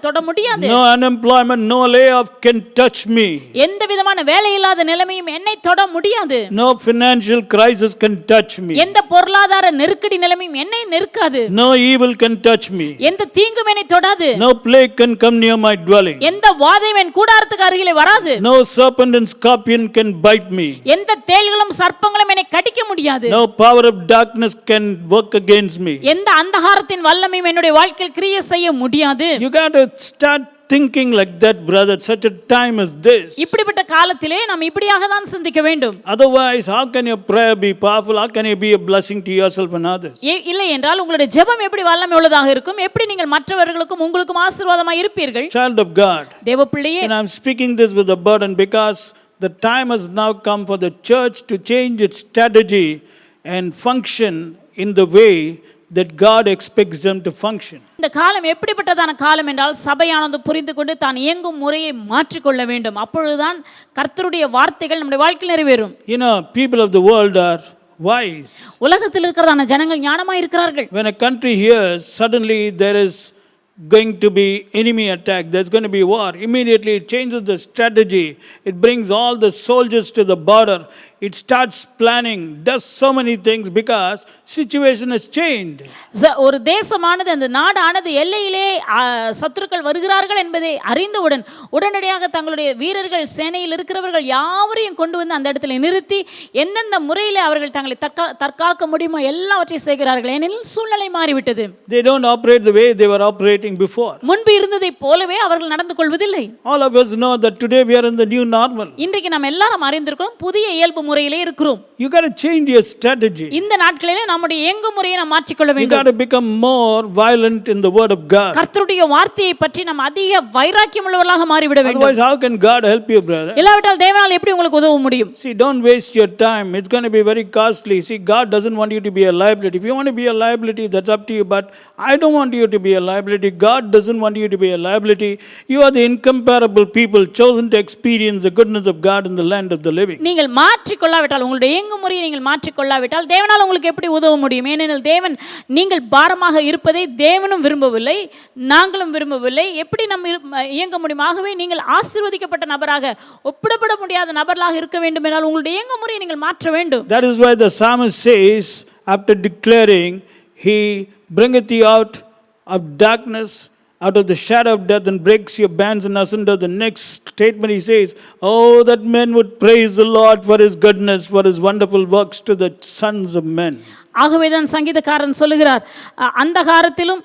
தொட முடியாது. No unemployment, no layoff can touch me. எந்த விதமான வேலை இல்லாத நிலைமையும் என்னை தொட முடியாது. No financial crisis can touch me. எந்த பொருளாதார நெருக்கடி நிலைமையும் என்னை நெருக்காது. No evil can touch me. எந்த தீங்கும் என்னை தொடாது. No plague can come near my dwelling. எந்த வாதையும் என் கூடாரத்துக்கு அருகிலே வராது. No serpent and scorpion can bite me. எந்த தேள்களும் சர்ப்பங்களும் என்னை கடிக்க முடியாது. No power of darkness can work against me. எந்த அந்தகாரத்தின் வல்லமையும் என்னுடைய வாழ்க்கையில் கிரியை செய்ய முடியாது. You got to start thinking like that, brother, at such a time as this. இப்படிப்பட்ட காலத்திலே நாம் இப்படியாக தான் சிந்திக்க வேண்டும். Otherwise, how can your prayer be powerful? How can you be a blessing to yourself and others? இல்லை என்றால் உங்களுடைய ஜெபம் எப்படி வல்லமை உள்ளதாக இருக்கும்? எப்படி நீங்கள் மற்றவர்களுக்கும் உங்களுக்கும் ஆசீர்வாதமாய் இருப்பீர்கள்? Child of God, தேவப்பிள்ளையே, and I'm speaking this with a burden because the time has now come for the church to change its strategy and function in the way that God expects them to function. இந்த காலம் எப்படிப்பட்டதான காலம் என்றால் சபையானது புரிந்து கொண்டு தான் இயங்கும் முறையை மாற்றிக்கொள்ள வேண்டும். அப்பொழுதுதான் கர்த்தருடைய வார்த்தைகள் நம்முடைய வாழ்க்கையில் நிறைவேறும். You know, people of the world are wise. உலகத்தில் இருக்கிறதான ஜனங்கள் ஞானமாய் இருக்கிறார்கள். When a country hears suddenly there is going to be enemy attack, there's going to be war, immediately it changes the strategy. It brings all the soldiers to the border. It starts planning, does so many things because situation has changed. ஒரு தேசமானது, அந்த நாடானது எல்லையிலே சத்துருக்கள் வருகிறார்கள் என்பதை அறிந்தவுடன் உடனடியாக தங்களுடைய வீரர்கள், சேனையில் இருக்கிறவர்கள் யாவரையும் கொண்டு வந்து அந்த இடத்துல நிறுத்தி எந்தெந்த முறையில் அவர்கள் தங்களை தற்காக்க முடியுமோ எல்லாவற்றையும் செய்கிறார்கள். ஏனெனில் சூழ்நிலை மாறிவிட்டது. They don't operate the way they were operating before. முன்பு இருந்ததை போலவே அவர்கள் நடந்து கொள்வதில்லை. All of us know that today we are in the new normal. இன்றைக்கு நாம் எல்லாரும் அறிந்திருக்கிறோம், புதிய இயல்பு முறையிலே இருக்கிறோம். You got to change your strategy. இந்த நாட்களிலே நம்முடைய இயங்கும் முறையை நாம் மாற்றிக்கொள்ள You வேண்டும். got to become more violent in the word of God. கர்த்தருடைய வார்த்தையை பற்றி நாம் அதிக வைராக்கியம் உள்ளவர்களாக மாறிவிட வேண்டும். Otherwise, how can God help you, brother? இல்லாவிட்டால் தேவனால் எப்படி உங்களுக்கு உதவ முடியும்? See, don't waste your time. It's going to be very costly. See, God doesn't want you to be a liability. If you want to be a liability, that's up to you. But I don't want you to be a liability. God doesn't want you to be a liability. You are the incomparable people chosen to experience the goodness of God in the land of the living. நீங்கள் மாற்றிக்கொள்ளாவிட்டால், உங்களுடைய இயங்கும் முறையை நீங்கள் மாற்றிக்கொள்ளாவிட்டால் தேவனால் உங்களுக்கு எப்படி உதவ முடியும்? ஏனெனில் தேவன் நீங்கள் பாரமாக இருப்பதை தேவனும் விரும்பவில்லை, நாங்களும் விரும்பவில்லை. எப்படி நம்ம இயங்க முடியும்? ஆகவே நீங்கள் ஆசீர்வதிக்கப்பட்ட நபராக, ஒப்பிடப்பட முடியாத நபர்களாக இருக்க வேண்டும் என்றால் உங்களுடைய இயங்கும் முறையை நீங்கள் மாற்ற வேண்டும். That is why the psalmist says, after declaring, He bringeth thee out of darkness, out of the shadow of death, and breaks your bands in asunder. The next statement he says, oh, that men would praise the Lord for his goodness, for his wonderful works to the sons of men. ஆகவேதான் சங்கீதக்காரன் சொல்லுகிறார், அந்தகாரத்திலும்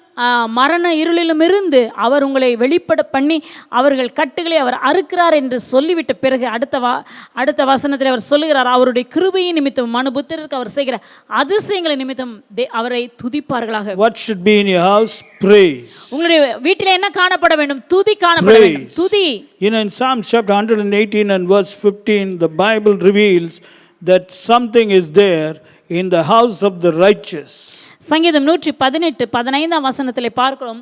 மரண இருளிலும் இருந்து அவர் உங்களை வெளிப்பட பண்ணி அவர்கள் கட்டுகளை அவர் அறுக்கிறார் என்று சொல்லிவிட்ட பிறகு அடுத்த வசனத்தில் அவர் சொல்லுகிறார், அவருடைய கிருபையின் நிமித்தம் மனுபுத்திரருக்கு அவர் செய்கிற அதிசயங்களை நிமித்தம் அவரை துதிப்பார்களாக. What should be in your house? Praise. உங்களுடைய வீட்டில் என்ன காணப்பட வேண்டும்? துதி காணப்பட வேண்டும். துதி. You know, in Psalm chapter 118 and verse 15, the Bible reveals that something is there in the house of the righteous. சங்கீதம் 118:15 வசனத்திலே பார்க்கிறோம்,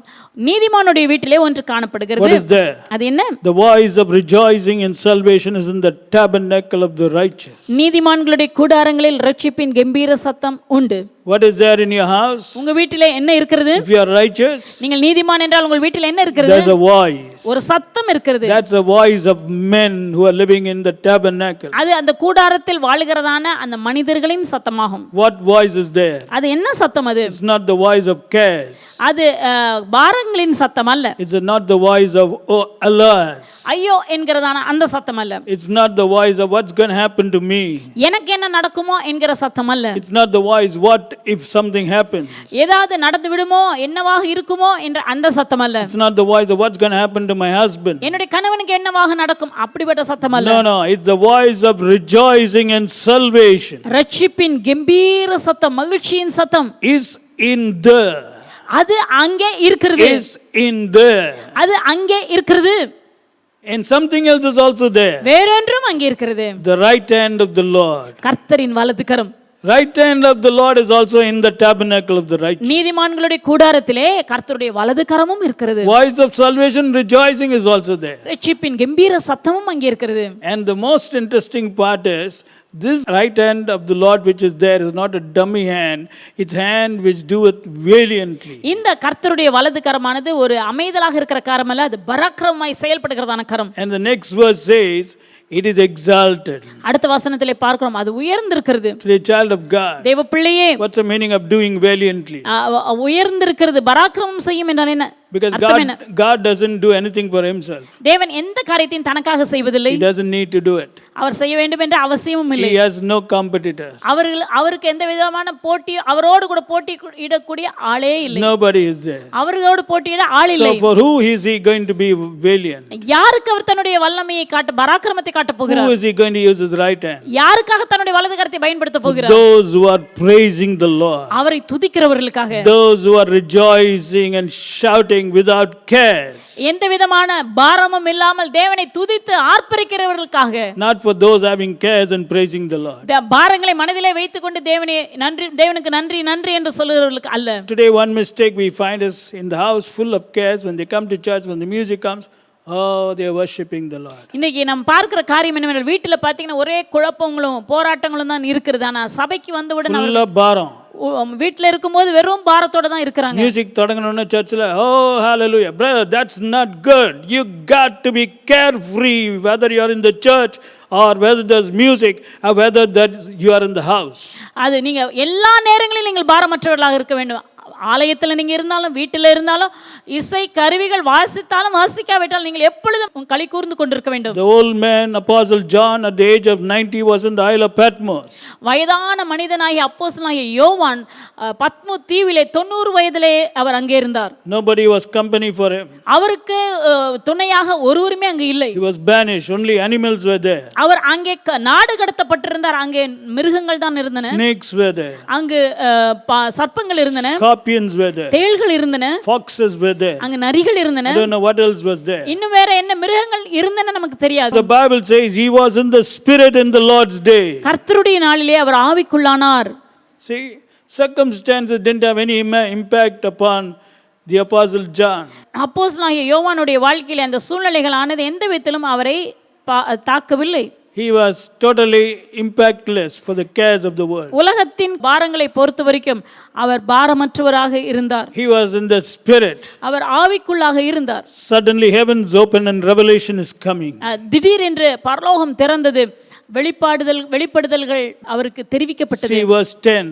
நீதிமானுடைய வீட்டிலே ஒன்று காணப்படுகிறது. What is there? அது என்ன? The voice of rejoicing in salvation is in the tabernacle of the righteous. நீதிமான்களுடைய கூடாரங்களில் இரட்சிப்பின் கம்பீர சத்தம் உண்டு. What is there in your house? உங்க வீட்டிலே என்ன இருக்கிறது? If you are righteous, நீங்கள் நீதிமான் என்றால் உங்கள் வீட்டில் என்ன இருக்கிறது? there's a voice. ஒரு சத்தம் இருக்கிறது. That's a voice of men who are living in the tabernacle. அது அந்த கூடாரத்தில் வாழுகிறதான அந்த மனிதர்களின் சத்தமாகும். What voice is there? அது என்ன சத்தம்? அது. It's not the voice of cares. அது பாரங்களின் சத்தம் அல்ல. It's not the voice of oh alas. ஐயோ என்கிறதான அந்த சத்தம் அல்ல. It's not the voice of what's going to happen to me. எனக்கு என்ன நடக்குமோ என்கிற சத்தம் அல்ல. It's not the voice what if something happens. ஏதாவது நடந்து விடுமோ என்னவாக இருக்குமோ என்ற அந்த சத்தம் அல்ல. It's not the voice of what's going to happen to my husband. என்னுடைய கணவனுக்கு என்னவாக நடக்கும் அப்படிப்பட்ட சத்தம் அல்ல. No, it's the voice of rejoicing and salvation. ரட்சிப்பின் கம்பீர சத்தம், மகிழ்ச்சியின் சத்தம் Is in there. அது அங்கே இருக்கிறது. Is in there. அது அங்கே இருக்கிறது. And something else is also there. வேறொன்றும் அங்கே இருக்கிறது. The right hand of the Lord. கர்த்தரின் வலது கரம். Right hand of the Lord is also in the tabernacle of the righteous. நீதிமான்களுடைய கூடாரத்திலே கர்த்தருடைய வலது கரமும் இருக்கிறது. Voice of salvation, rejoicing is also there. ரட்சிப்பின் கம்பீர சத்தமும் அங்கே இருக்கிறது. And the most interesting part is this right hand of the Lord which is there is not a dummy hand, it's hand which doeth valiantly. இந்த கர்த்தருடைய வலது கரமானது ஒரு அமைதலாக இருக்கிற கரம் அல்ல, அது பராக்கிரமமாய் செயல்படுகிறதான கரம். And the next verse says it is exalted. அடுத்த வசனத்திலே பார்க்கிறோம் அது உயர்ந்திருக்கிறது. To the child of God. தேவ பிள்ளையே, What's the meaning of doing valiantly? உயர்ந்திருக்கிறது, பராக்கிரமம் செய்யும் என்றால் என்ன? Because God doesn't do anything for himself. தேவன் எந்த காரியத்தையும் தனக்காக செய்வதில்லை. He doesn't need to do it. அவர் செய்ய வேண்டும் என்ற அவசியமும் இல்லை. He has no competitors. அவருக்கு எந்த விதமான போட்டி, அவரோடு கூட போட்டி இடக்கூடிய ஆளே இல்லை. Nobody is there. அவரோடு போட்டியிட ஆள் இல்லை. So for who is he going to be valiant? யாருக்கு அவர் தன்னுடைய வல்லமையை காட்ட, பராக்கிரமத்தை காட்ட போகிறார்? Who is he going to use his right hand? யாருக்காக தன்னுடைய வலது கரத்தை பயன்படுத்த போகிறார்? Those who are praising the Lord. அவரை துதிக்கிறவர்களுக்காக. Those who are rejoicing and shouting without cares. எந்த விதமான பாரமும் இல்லாமல் தேவனை துதித்து ஆர்ப்பரிக்கிறவர்களுக்காக. Not for those having cares and praising the Lord. பாரங்களை மனதிலே வைத்துக்கொண்டு தேவனுக்கு நன்றி என்று சொல்லுகிறவர்களுக்கு அல்ல. Today one mistake we find is in the house full of cares. When they come to church, when the music comes, oh, they are worshiping the Lord. இன்னைக்கு நாம் பார்க்கிற காரியம் என்னவென்றால் வீட்டில பாத்தீங்கன்னா ஒரே குழப்பங்களும் போராட்டங்களும் தான் இருக்குது. ஆனா சபைக்கு வந்தவுடன் full of பாரம். வீட்டில் இருக்கும்போது வெறும் பாரத்தோட தான் இருக்கிறாங்க. மியூசிக் தொடங்கணும்னு சர்ச்சில் ஓ ஹalleluya brother, that's not good. You got to be carefree whether you are in the church or whether there's music or whether that you are in the house. அது நீங்க எல்லா நேரங்களிலும் நீங்கள் பாரமற்றவர்களாக இருக்க வேண்டும். ஆலயத்தில் நீங்க இருந்தாலும் வீட்டில் இருந்தாலும் இசை கருவிகள் வாசித்தாலும் வாசிக்காவிட்டால் நீங்கள் எப்பொழுதும் களி கூர்ந்து கொண்டிருக்க வேண்டும். The old man apostle John at the age of 90 was in the Isle of Patmos. வயதான மனிதனாகிய அப்போஸ்தலனாகிய யோவான் பத்மு தீவிலே 90 வயதிலே அவர் அங்கே இருந்தார். Nobody was company for him. அவருக்கு துணையாக ஒருவருமே அங்கே இல்லை. He was banished. Only animals were there. அவர் அங்கே நாடு கடத்தப்பட்டிருந்தார். அங்கே மிருகங்கள் தான் இருந்தன. Snakes were there. அங்கு சர்ப்பங்கள் இருந்தன. Scorpions were there. தேள்கள் இருந்தன. Foxes were there. அங்க நரிகள் இருந்தன. I don't know what else was there. இன்னும் வேற என்ன மிருகங்கள் இருந்தன நமக்கு தெரியாது. The Bible says he was in the spirit in the Lord's day. கர்த்தருடைய நாளிலே அவர் ஆவிக்குள்ளானார். See, circumstances didn't have any impact upon the apostle John. அப்போஸ்தலனாகிய யோவானுடைய வாழ்க்கையிலே அந்த சூழ்நிலைகளானது எந்த விதத்திலும் அவரை தாக்கவில்லை. He was totally impactless for the cares of the world. உலகத்தின் பாரங்களை பொறுத்த வரைக்கும் அவர் பாரமற்றவராக இருந்தார். He was in the spirit. அவர் ஆவிக்குள்ளாக இருந்தார். Suddenly heavens open and revelation is coming. திடீரென்று பரலோகம் திறந்தது. வெளிப்படுதல்கள் அவருக்கு தெரிவிக்கப்பட்டது. See verse 10.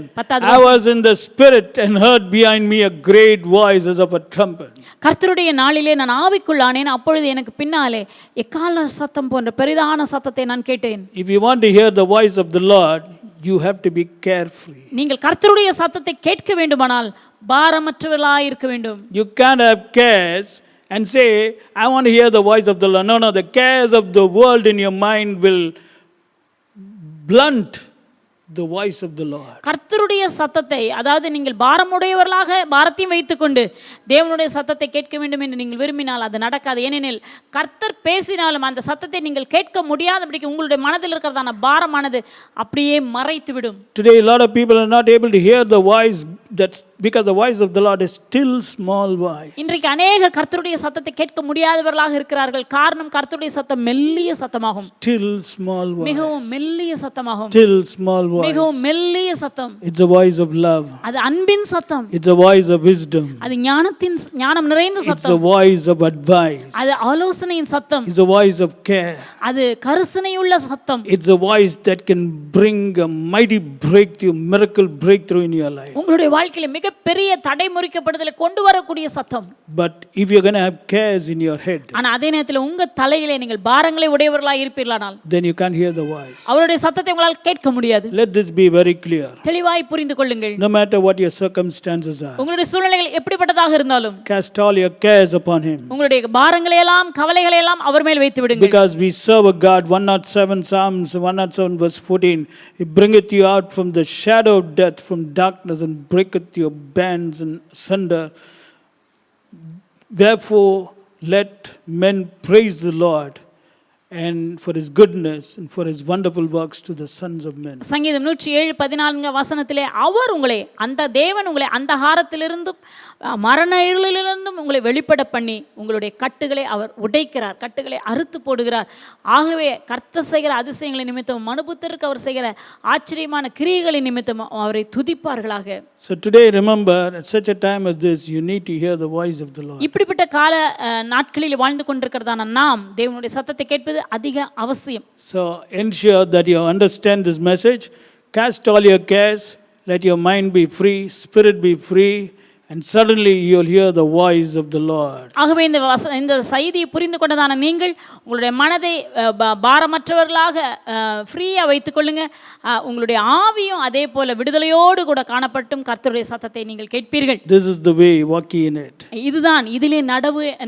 I was in the spirit and heard behind me a great voice as of a trumpet. கர்த்தருடைய நாளிலே நான் ஆவிக்குள்ளானேன். அப்பொழுது எனக்கு பின்னாலே எக்கால சத்தம் போன்ற பெரிதான சத்தத்தை நான் கேட்டேன். If you want to hear the voice of the Lord, you have to be carefree. நீங்கள் கர்த்தருடைய சத்தத்தை கேட்க வேண்டுமானால் பாரமற்றவர்களாய் இருக்க வேண்டும். You can't have cares and say I want to hear the voice of the Lord. No, the cares of the world in your mind will blunt the voice of the Lord. கர்த்தருடைய சத்தத்தை, அதாவது நீங்கள் பாரமுடையவர்களாக பாரத்தையும் வைத்துக்கொண்டு தேவனுடைய சத்தத்தை கேட்க வேண்டும் என்று நீங்கள் விரும்பினால் அது நடக்காது. ஏனெனில் கர்த்தர் பேசினாலும் அந்த சத்தத்தை நீங்கள் கேட்க முடியாதபடிக்கு உங்களுடைய மனதில் இருக்கிறதான பாரமானது அப்படியே மறைத்து விடும். Today a lot of people are not able to hear the voice, that's because the voice of the Lord is still small voice. இன்றைக்கு அநேக கர்த்தருடைய சத்தத்தை கேட்க முடியாதவர்களாக இருக்கிறார்கள். காரணம் கர்த்தருடைய சத்தம் மெல்லிய சத்தமாகும். Still small voice. மிகவும் மெல்லிய சத்தமாகும். Still small voice. மிகவும் மெல்லிய சத்தம். It's a voice of love. அது அன்பின் சத்தம். It's a voice of wisdom. அது ஞானம் நிறைந்த சத்தம். It's a voice of advice. அது ஆலோசனையின் சத்தம். It's a voice of care. அது கருசனையுள்ள சத்தம். It's a voice that can bring a mighty breakthrough, miracle breakthrough in your life. உங்களுடைய வாழ்க்கையில மிக மிகப்பெரிய தடை முறிக்கப்படுதலை கொண்டு வரக்கூடிய சத்தம். But if you're going to have cares in your head, ஆனா அதே நேரத்தில் உங்க தலையிலே நீங்கள் பாரங்களை உடையவர்களாய் இருப்பீர்களானால் then you can't hear the voice. அவருடைய சத்தத்தை உங்களால் கேட்க முடியாது. Let this be very clear. தெளிவாய் புரிந்து கொள்ளுங்கள். No matter what your circumstances are, உங்களுடைய சூழ்நிலைகள் எப்படிப்பட்டதாக இருந்தாலும் cast all your cares upon him. உங்களுடைய பாரங்களை எல்லாம் கவலைகளை எல்லாம் அவர் மேல் வைத்து விடுங்கள். Because we serve a God. 107 Psalms 107 verse 14. He bringeth you out from the shadow of death, from darkness, and breaketh your bands in sunder. Therefore, let men praise the Lord, and for his goodness and for his wonderful works to the sons of men. சங்கீதம் 107:14 வசனத்திலே அவர் உங்களை அந்த தேவன் உங்களை அந்தகாரத்திலிருந்தும் மரண இருளிலிருந்தும் உங்களை வெளிப்பட பண்ணி உங்களுடைய கட்டுகளை அவர் உடைக்கிறார், கட்டுகளை அறுத்து போடுகிறார். ஆகவே கர்த்தர் செய்கிற அதிசயங்களை நிமித்தம் மனுபுத்தருக்கு அவர் செய்கிற ஆச்சரியமான கிரியைகளின் நிமித்தம் அவரை துதிப்பார்களாக. So today remember, at such a time as this, you need to hear the voice of the Lord. இப்படிப்பட்ட கால நாட்களில் வாழ்ந்து கொண்டிருக்கிறதான நாம் தேவனுடைய சத்தத்தை கேட்பது அதிக அவசியம். So ensure that you understand this message. Cast all your cares, let your mind be free, spirit be free, and suddenly you'll hear the voice of the Lord. ஆகவே இந்த செய்தியை புரிந்து கொண்டதான நீங்கள் உங்களுடைய மனதை பாரமற்றவர்களாக ஃப்ரீயா வைத்துக் கொள்ளுங்க. உங்களுடைய ஆவியும் அதே போல விடுதலையோடு கூட காணப்பட்டும் கர்த்தருடைய சத்தத்தை நீங்கள் கேட்பீர்கள். This is the way, walk ye in it. இதுதான் இதிலே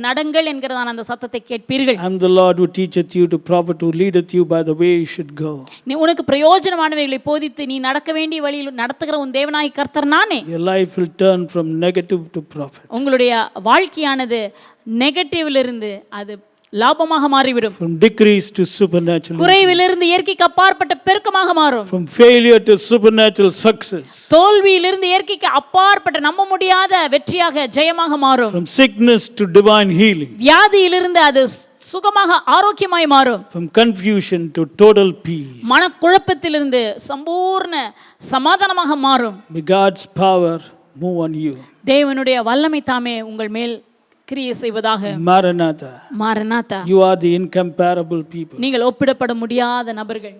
நடங்கள் என்கிறதான அந்த சத்தத்தை கேட்பீர்கள். I'm the Lord who teacheth you to profit, who leadeth you by the way you should go. நீ உனக்கு பிரயோஜனமானவைகளை போதித்து நீ நடக்க வேண்டிய வழியில் நடத்துகிற உன் தேவனாய் கர்த்தர் நானே. Your life will turn from negative to profit. உங்களுடைய வாழ்க்கையானது நெகட்டிவ்ல இருந்து அது லாபமாக மாறிவிடும். From decrease to supernatural. குறைவிலிருந்து இயற்கைக்கு அப்பாற்பட்ட பெருக்கமாக மாறும். From failure to supernatural success. தோல்வியிலிருந்து இயற்கைக்கு அப்பாற்பட்ட நம்ப முடியாத வெற்றியாக ஜெயமாக மாறும். From sickness to divine healing. வியாதியிலிருந்து அது சுகமாக ஆரோக்கியமாய் மாறும். From confusion to total peace. மனக்குழப்பத்திலிருந்து சம்பூர்ண சமாதானமாக மாறும். May God's power move on you. தேவனுடைய வல்லமை தாமே உங்கள் மேல் கிரியை செய்வதாக. Maranatha. Maranatha. You are the incomparable people. நீங்கள் ஒப்பிடப்பட முடியாத நபர்கள்.